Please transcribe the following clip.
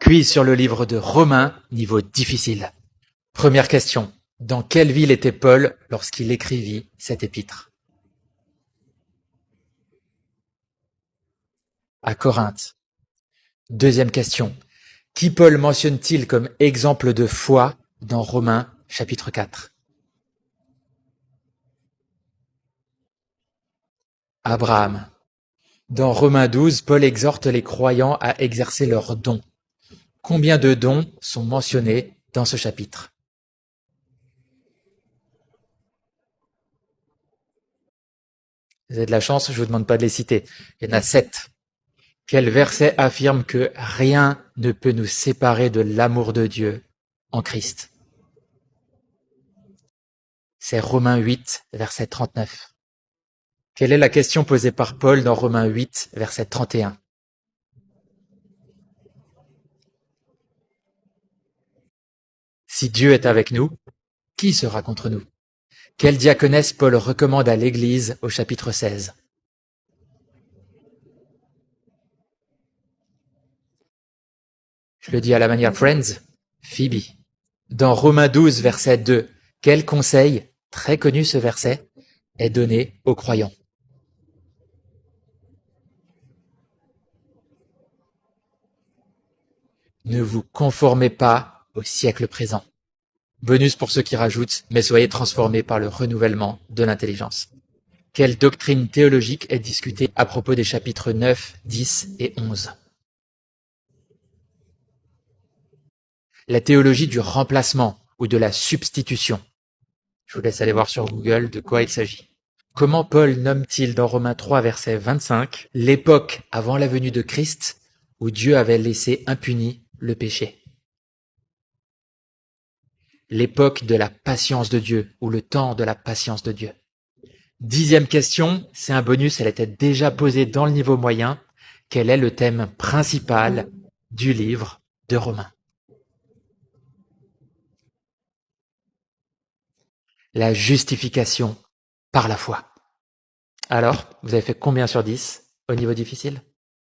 Quiz sur le livre de Romains, niveau difficile. Première question. Dans quelle ville était Paul lorsqu'il écrivit cet épître? À Corinthe. Deuxième question. Qui Paul mentionne-t-il comme exemple de foi dans Romains chapitre 4? Abraham. Dans Romains 12, Paul exhorte les croyants à exercer leurs dons. Combien de dons sont mentionnés dans ce chapitre? Vous avez de la chance, je vous demande pas de les citer. Il y en a 7. Quel verset affirme que rien ne peut nous séparer de l'amour de Dieu en Christ? C'est Romains 8, verset 39. Quelle est la question posée par Paul dans Romains 8, verset 31? Si Dieu est avec nous, qui sera contre nous? Quelle diaconesse Paul recommande à l'Église au chapitre 16? Je le dis à la manière Friends, Phoebe. Dans Romains 12, verset 2, quel conseil, très connu ce verset, est donné aux croyants? Ne vous conformez pas au siècle présent. Bonus pour ceux qui rajoutent, mais soyez transformés par le renouvellement de l'intelligence. Quelle doctrine théologique est discutée à propos des chapitres 9, 10 et 11? La théologie du remplacement ou de la substitution. Je vous laisse aller voir sur Google de quoi il s'agit. Comment Paul nomme-t-il dans Romains 3, verset 25, l'époque avant la venue de Christ où Dieu avait laissé impuni le péché? L'époque de la patience de Dieu ou le temps de la patience de Dieu. 10e question, c'est un bonus, elle était déjà posée dans le niveau moyen. Quel est le thème principal du livre de Romains? La justification par la foi. Alors, vous avez fait combien sur 10 au niveau difficile?